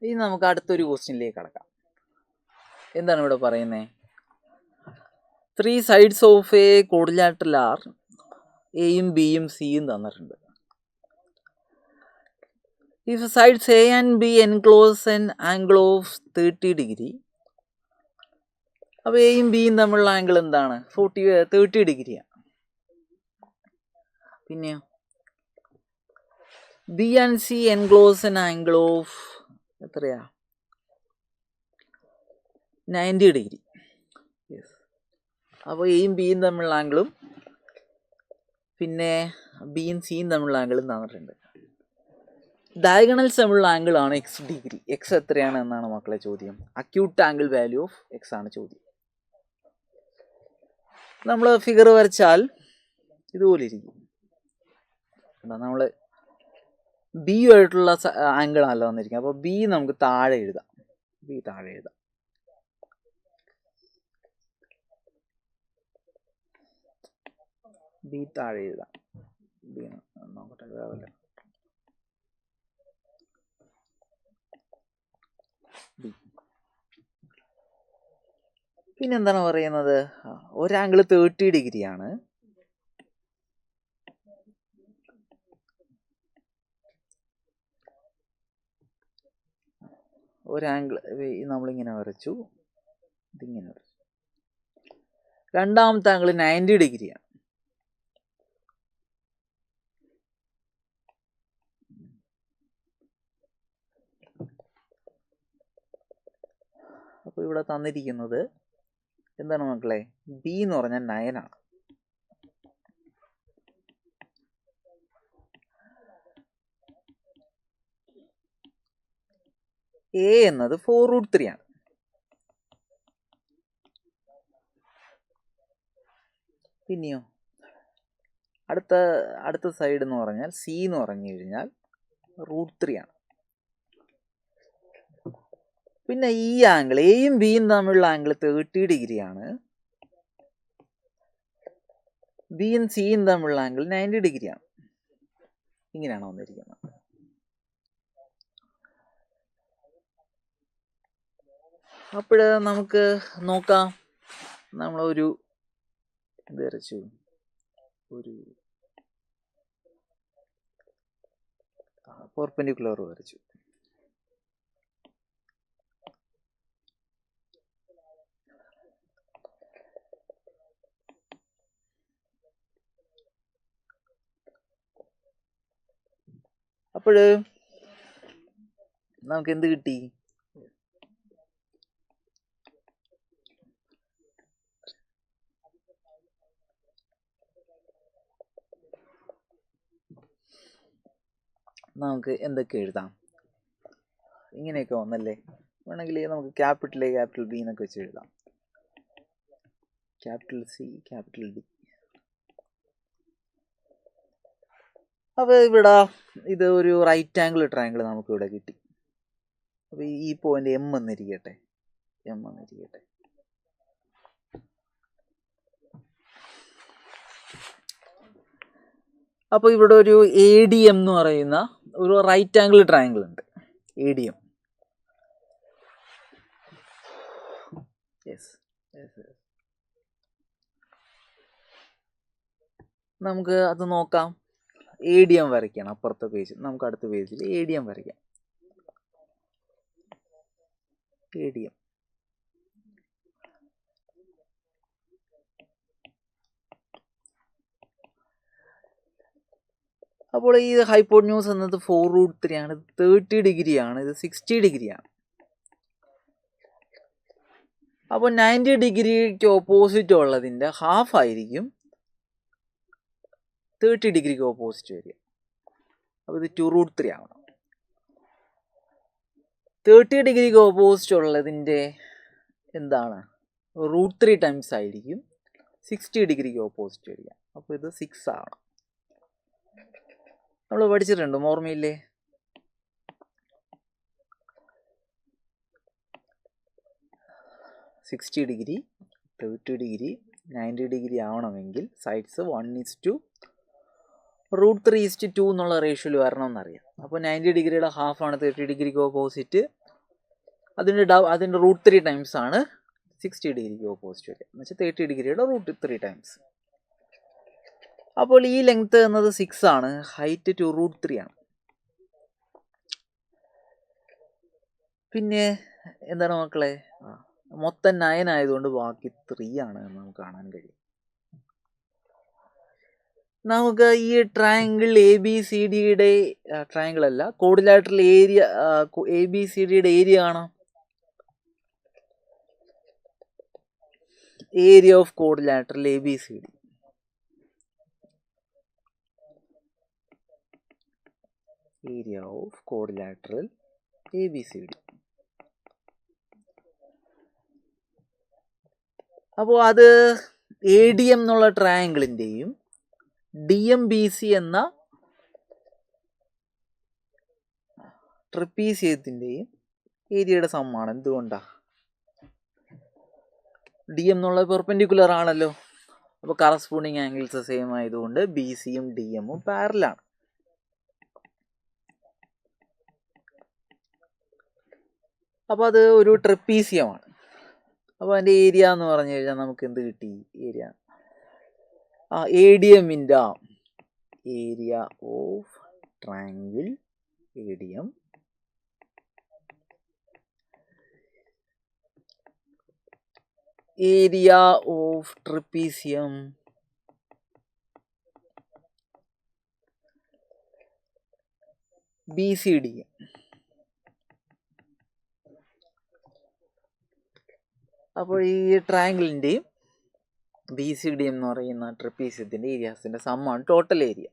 ഇനി നമുക്ക് അടുത്തൊരു ക്വസ്റ്റ്യനിലേക്ക് കടക്കാം. എന്താണ് ഇവിടെ പറയുന്നത്? 3 sides of a quadrilateral are എയും ബിയും സിയും തന്നിട്ടുണ്ട്. If sides A and B enclose an angle of 30 degree, അപ്പോൾ എയും ബിയും തമ്മിലുള്ള ആംഗിൾ എന്താണ്? 30 ഡിഗ്രിയാണ്. പിന്നെയോ B and C enclose an angle of എത്രയാ? 90 ഡിഗ്രി. യെസ്. അപ്പോൾ എയും ബിയും തമ്മിലുള്ള ആംഗിളും പിന്നെ ബിയും സിയും തമ്മിലുള്ള ആംഗിളും തന്നിട്ടുണ്ട്. ഡയഗണൽസ് തമ്മിലുള്ള ആംഗിൾ ആണ് എക്സ് ഡിഗ്രി. എക്സ് എത്രയാണ് എന്നാണ് മക്കളെ ചോദ്യം. Acute angle value of X ആണ് ചോദ്യം. നമ്മൾ ഫിഗർ വരച്ചാൽ ഇതുപോലെ ഇരിക്കും. നമ്മൾ ബി ആയിട്ടുള്ള ആംഗിൾ ആണല്ലോ വന്നിരിക്കും. അപ്പോൾ ബി നമുക്ക് താഴെ എഴുതാം. ബി താഴെ എഴുതാം. ബി താഴെ എഴുതാം. ബി നോക്കട്ടെ, വേറല്ല. പിന്നെന്താണ് പറയുന്നത്? ഒരാംഗിൾ 30 ഡിഗ്രിയാണ്. ഒരാംഗിൾ നമ്മളിങ്ങനെ വരച്ചു, ഇതിങ്ങനെ വരച്ചു. രണ്ടാമത്തെ ആംഗിൾ 90 ഡിഗ്രിയാണ്. അപ്പോൾ ഇവിടെ തന്നിരിക്കുന്നത് എന്താണ് മക്കളെ? ബി എന്ന് പറഞ്ഞാൽ 9 ആണ്. എ എന്നത് 4√3 ആണ്. പിന്നെയോ അടുത്ത സൈഡ് എന്ന് പറഞ്ഞാൽ സി എന്ന് പറഞ്ഞു കഴിഞ്ഞാൽ √3 ആണ്. പിന്നെ ഈ ആംഗിൾ എയും ബിയും തമ്മിലുള്ള ആംഗിൾ 30 ഡിഗ്രിയാണ്. ബിയും സിയും തമ്മിലുള്ള ആംഗിൾ 90 ഡിഗ്രിയാണ്. ഇങ്ങനെയാണ് വന്നിരിക്കുന്നത്. അപ്പോൾ നമുക്ക് നോക്കാം. നമ്മളൊരു ഇത് വരച്ചു, ഒരു പെർപെൻഡിക്കുലർ വരച്ചു. അപ്പോൾ നമുക്ക് എന്ത് കിട്ടി? നമുക്ക് എന്തൊക്കെ എഴുതാം? ഇങ്ങനെയൊക്കെ വന്നല്ലേ. വേണമെങ്കിൽ നമുക്ക് ക്യാപിറ്റൽ എ ക്യാപിറ്റൽ ബി എന്നൊക്കെ വെച്ച് എഴുതാം. Capital C capital D. അപ്പോൾ ഇവിടെ ഇത് ഒരു റൈറ്റ് ആംഗിൾ ട്രയാംഗിൾ നമുക്ക് ഇവിടെ കിട്ടി. അപ്പോൾ ഈ പോയിന്റ് എം എന്നിരിക്കട്ടെ. അപ്പോൾ ഇവിടെ ഒരു എ ഡി എം എന്ന് പറയുന്ന ഒരു റൈറ്റ് ആംഗിൾ ട്രയാംഗിൾ ഉണ്ട്. A D M. യെസ്. നമുക്ക് അത് നോക്കാം. എ ഡി എം വരയ്ക്കണം. അപ്പുറത്തെ പേജ്, നമുക്ക് അടുത്ത പേജിൽ എ ഡി എം വരയ്ക്കാം. എ ഡി എം അപ്പോൾ ഈ ഹൈപ്പോട്ന്യൂസ് എന്നത് 4√3 ആണ്. 30 ഡിഗ്രിയാണ്. ഇത് 60 ഡിഗ്രിയാണ്. അപ്പോൾ 90 ഡിഗ്രിക്ക് ഓപ്പോസിറ്റ് ഉള്ളതിൻ്റെ ഹാഫ് ആയിരിക്കും 30 ഡിഗ്രിക്ക് ഓപ്പോസിറ്റ് വരിക. അപ്പോൾ ഇത് 2√3 ആവണം. 30 ഡിഗ്രിക്ക് ഓപ്പോസിറ്റ് ഉള്ളതിൻ്റെ എന്താണ്? √3 ടൈംസ് ആയിരിക്കും 60 ഡിഗ്രിക്ക് ഓപ്പോസിറ്റ് വരിക. അപ്പോൾ ഇത് 6 ആവണം. നമ്മൾ പഠിച്ചിട്ടുണ്ട്, ഓർമ്മയില്ലേ? സിക്സ്റ്റി ഡിഗ്രി 30 ഡിഗ്രി 90 ഡിഗ്രി ആവണമെങ്കിൽ സൈഡ്സ് 1:√3:2 എന്നുള്ള റേഷ്യോയിൽ വരണമെന്നറിയാം. അപ്പോൾ 90 ഡിഗ്രിയുടെ ഹാഫാണ് 30 ഡിഗ്രിക്ക് ഓപ്പോസിറ്റ്. അതിൻ്റെ റൂട്ട് 3 ടൈംസ് ആണ് 60 ഡിഗ്രിക്ക് ഓപ്പോസിറ്റ് വരിക എന്ന് വെച്ചാൽ 30 ഡിഗ്രിയുടെ റൂട്ട് 3 ടൈംസ്. അപ്പോൾ ഈ ലെങ്ത് എന്നത് 6 ആണ്, ഹൈറ്റ് ടു റൂട്ട് 3 ആണ്. പിന്നെ എന്താണ് മക്കളെ, മൊത്തം 9 ആയതുകൊണ്ട് ബാക്കി 3 ആണ് എന്ന് നമുക്ക് കാണാൻ കഴിയും. നമുക്ക് ഈ ട്രയാങ്കിൾ ABCDയുടെ ട്രയാങ്കിൾ അല്ല, കോഡിലാറ്ററൽ ഏരിയ ABCDയുടെ ഏരിയ കാണാം. Area of കോഡിലാറ്ററൽ ABCD. Area of കോഡിലാറ്ററൽ ABCD. അപ്പോൾ അത് ADM എന്നുള്ള ട്രയാങ്കിളിൻ്റെയും DMBC എന്ന ട്രപ്പീസിയത്തിൻ്റെയും ഏരിയയുടെ സമ്മാണ്. എന്തുകൊണ്ടാ? DM എന്നുള്ള പെർപെൻഡിക്കുലർ ആണല്ലോ, അപ്പോൾ കറസ്പോണ്ടിങ് ആംഗിൾസ് സെയിം ആയതുകൊണ്ട് BCയും DMഉം പാരലാണ്. അപ്പോൾ അത് ഒരു ട്രപ്പീസിയമാണ്. അപ്പോൾ അതിൻ്റെ ഏരിയ എന്ന് പറഞ്ഞു കഴിഞ്ഞാൽ നമുക്ക് എന്ത് കിട്ടി? ഏരിയ ADMൻ്റെ area of triangle ADM area of trapezium BCDM. അപ്പോൾ ഈ ട്രയാങ്കിളിൻ്റെയും BCDM എന്ന് പറയുന്ന ട്രപ്പീസിയത്തിൻ്റെ ഏരിയാസിൻ്റെ സമ്മാണ് ടോട്ടൽ ഏരിയ.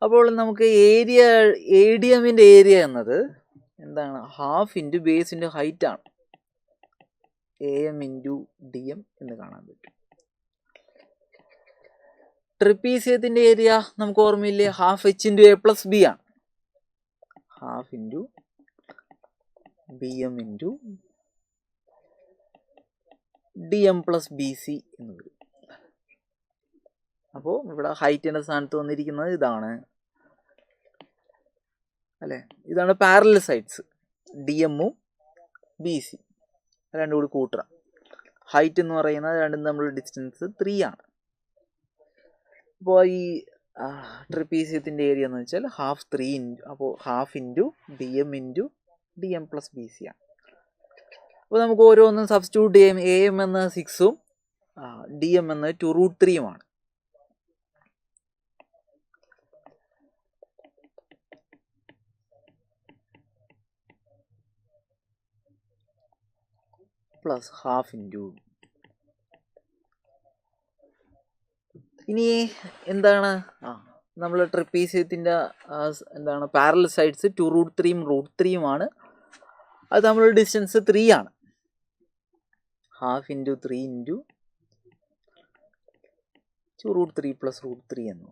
അപ്പോൾ നമുക്ക് ഏരിയ ADMൻ്റെ ഏരിയ എന്നത് എന്താണ്? Half into base into height ആണ്. AM ഇൻറ്റു DM എന്ന് കാണാൻ പറ്റും. ട്രപ്പീസിയത്തിൻ്റെ ഏരിയ നമുക്ക് ഓർമ്മയില്ലേ? Half H into A plus B ആണ്. Half into BM into DM plus BC എന്ന് വരും. അപ്പോൾ ഇവിടെ ഹൈറ്റിൻ്റെ സ്ഥാനത്ത് വന്നിരിക്കുന്നത് ഇതാണ് അല്ലേ? ഇതാണ് പാരലൽ സൈഡ്സ്, DMഉം BC രണ്ടും കൂടി കൂട്ടുക. ഹൈറ്റ് എന്ന് പറയുന്നത് രണ്ടും തമ്മിലുള്ള ഡിസ്റ്റൻസ് 3 ആണ്. അപ്പോൾ ഈ ട്രപ്പീസിയത്തിൻ്റെ ഏരിയ എന്ന് വെച്ചാൽ ഹാഫ് 3 ഇൻറ്റു, അപ്പോൾ half into BM into DM plus BC ആണ്. അപ്പോൾ നമുക്ക് ഓരോന്നും സബ്സ്റ്റിറ്റ്യൂട്ട് ചെയ്യാം. AM എന്ന 6ഉം DM എന്ന 2√3ഉമാണ്. Plus half into. ഇനി എന്താണ് നമ്മൾ ട്രപ്പീസിയത്തിൻ്റെ എന്താണ് പാരലൽ സൈഡ്സ് 2√3ഉം √3ഉമാണ്. അത് തമ്മിലുള്ള ഡിസ്റ്റൻസ് 3 ആണ്. ഹാഫ് ഇൻറ്റു 3 ഇൻറ്റു 2√3 പ്ലസ് √3 എന്ന്.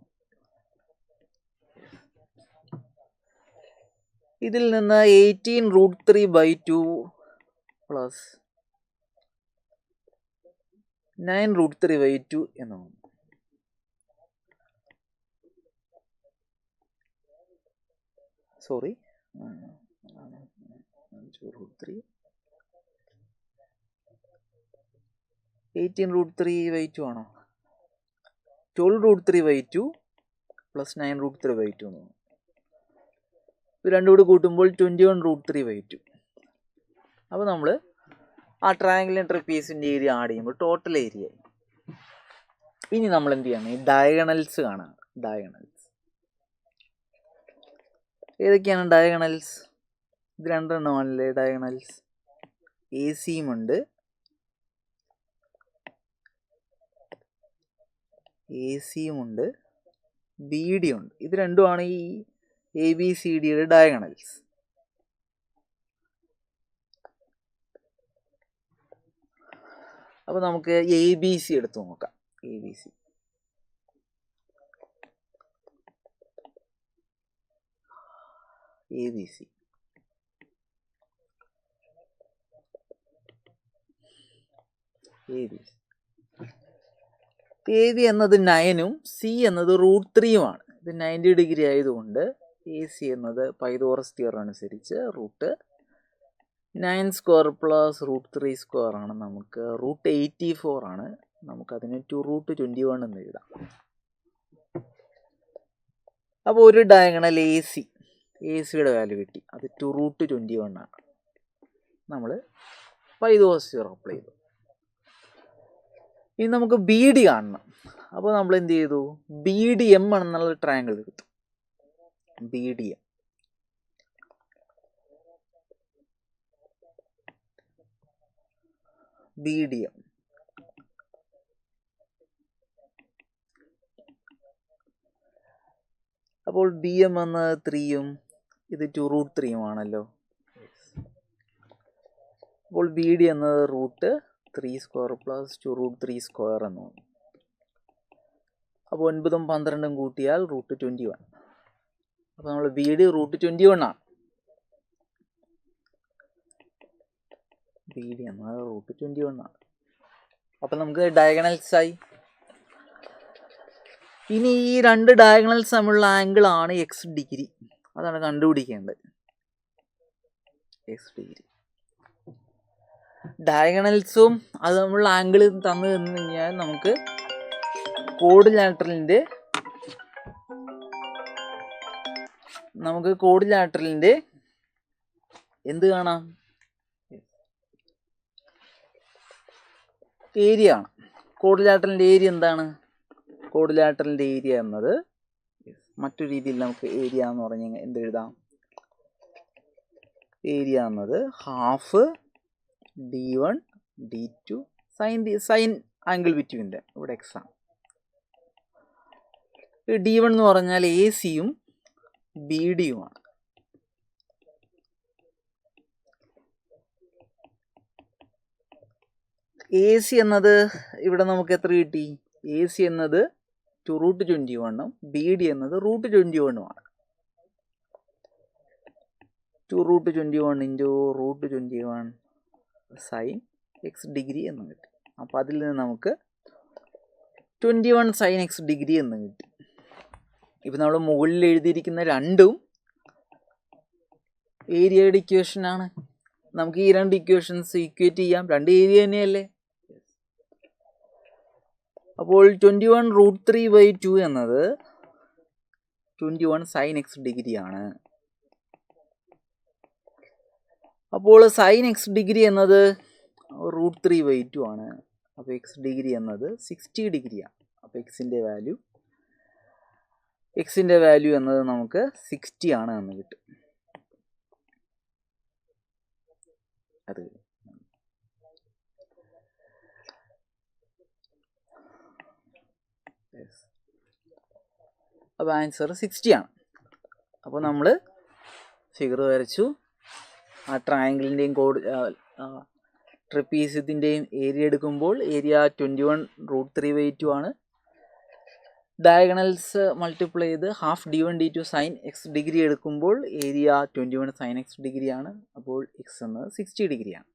ഇതിൽ നിന്ന് 18√3/2 പ്ലസ് 9√3/2 എന്ന് വന്നു. സോറി, 18√3/2 ആണോ? 12√3/2 പ്ലസ് 9√3/2 എന്ന്. ഇത് രണ്ടും കൂടി കൂട്ടുമ്പോൾ 21√3/2. അപ്പോൾ നമ്മൾ ആ ട്രയാങ്കിളിൻ്റെ ട്രപ്പീസിൻ്റെ ഏരിയ ആഡ് ചെയ്യുമ്പോൾ ടോട്ടൽ ഏരിയ. ഇനി നമ്മൾ എന്ത് ചെയ്യണം? ഈ ഡയഗണൽസ് കാണാം. ഡയഗണൽസ് ഏതൊക്കെയാണ് ഡയഗണൽസ്? ഇത് രണ്ടെണ്ണമാണല്ലേ ഡയഗണൽസ്. AC ഉണ്ട്, AC ഉണ്ട്, BD ഉണ്ട്. ഇത് രണ്ടുമാണ് ഈ ABCDയുടെ ഡയഗണൽസ്. അപ്പോൾ നമുക്ക് ABC എടുത്ത് നോക്കാം. ABC ABC ABC AB എന്നത് 9ഉം C എന്നത് √3ഉമാണ്. ഇത് 90 ഡിഗ്രി ആയതുകൊണ്ട് AC എന്നത് പൈതോറസ് തിയറം അനുസരിച്ച് 9² പ്ലസ് √3² ആണ്. നമുക്ക് √84 ആണ്. നമുക്കതിനെ 2√21 എന്ന് എഴുതാം. അപ്പോൾ ഒരു ഡയഗണൽ എ സിയുടെ വാല്യൂ കിട്ടി. അത് 2√21 ആണ്. നമ്മൾ ∅0 അപ്ലൈ ചെയ്തു. ഇനി നമുക്ക് ബി ഡി കാണണം. അപ്പോൾ നമ്മൾ എന്ത് ചെയ്തു? ബി ഡി എം എന്നുള്ള ട്രയാങ്കിൾ എടുത്തു. ബി ഡി എം അപ്പോൾ ബി എം എന്ന 3ഉം ഇത് 2√3 ആണല്ലോ. അപ്പോൾ ബി ഡി എന്നത് √3² പ്ലസ് 2√3² എന്ന് വന്നു. അപ്പോൾ 9ഉം 12ഉം കൂട്ടിയാൽ √21. അപ്പോൾ നമ്മൾ ബി ഡി √21 ആണ്. ബി ഡി എന്നത് √21 ആണ്. അപ്പോൾ നമുക്ക് ഡയഗണൽസ് ആയി. ഇനി ഈ രണ്ട് ഡയഗണൽസ് തമ്മിലുള്ള ആംഗിൾ ആണ് എക്സ് ഡിഗ്രി. അതാണ് കണ്ടുപിടിക്കേണ്ടത്. എക്സ് ഡിഗ്രി ഡയഗണൽസും അത് തമ്മിലുള്ള ആംഗിൾ തന്നു കഴിഞ്ഞാൽ നമുക്ക് കോഡിലാറ്ററലിൻ്റെ എന്ത് കാണാം? ഏരിയ ആണ്. കോഡിലാറ്ററലിൻ്റെ ഏരിയ എന്താണ്? കോഡിലാറ്ററലിൻ്റെ ഏരിയ എന്നത് മറ്റൊരു രീതിയിൽ നമുക്ക് ഏരിയ എന്ന് പറഞ്ഞാൽ എന്ത് എഴുതാം? ഏരിയ എന്നത് half d1 d2 sign angle ബിറ്റ്വീൻ്റെ ഇവിടെ എക്സ് ആണ്. d1 എന്ന് പറഞ്ഞാൽ എ സിയും ബി ഡിയുമാണ്. എ സി എന്നത് ഇവിടെ നമുക്ക് എത്ര കിട്ടി? എ സി എന്നത് 2√21ഉം ബി ഡി എന്നത് √21ഉം ആണ്. 2√21 × √21 സൈൻ എക്സ് ഡിഗ്രി എന്ന് കിട്ടി. അപ്പോൾ അതിൽ നിന്ന് നമുക്ക് 21 സൈൻ എക്സ് ഡിഗ്രി എന്ന് കിട്ടി. ഇപ്പം നമ്മൾ മുകളിൽ എഴുതിയിരിക്കുന്ന രണ്ടും ഏരിയയുടെ ഇക്വേഷനാണ്. നമുക്ക് ഈ രണ്ട് ഇക്വേഷൻസ് ഇക്വേറ്റ് ചെയ്യാം. രണ്ട് ഏരിയ തന്നെയല്ലേ. അപ്പോൾ 21√3/2 എന്നത് 21 സൈൻ എക്സ് ഡിഗ്രി ആണ്. അപ്പോൾ സൈൻ എക്സ് ഡിഗ്രി എന്നത് √3/2 ആണ്. അപ്പോൾ എക്സ് ഡിഗ്രി എന്നത് 60 ഡിഗ്രിയാണ്. അപ്പോൾ എക്സിൻ്റെ വാല്യൂ എന്നത് നമുക്ക് 60 ആണ് എന്ന് കിട്ടും. അത് അപ്പോൾ ആൻസർ 60 ആണ്. അപ്പോൾ നമ്മൾ ഫിഗർ വരച്ചു. ആ ട്രയാങ്കിളിൻ്റെയും ട്രപ്പീസിയത്തിൻ്റെയും ഏരിയ എടുക്കുമ്പോൾ ഏരിയ 21√3/2 ആണ്. ഡയഗണൽസ് മൾട്ടിപ്ലൈ ചെയ്ത് half d1 d2 sine x degree എടുക്കുമ്പോൾ ഏരിയ 21 സൈൻ എക്സ് ഡിഗ്രി ആണ്. അപ്പോൾ എക്സ് എന്നത് 60 ഡിഗ്രിയാണ്.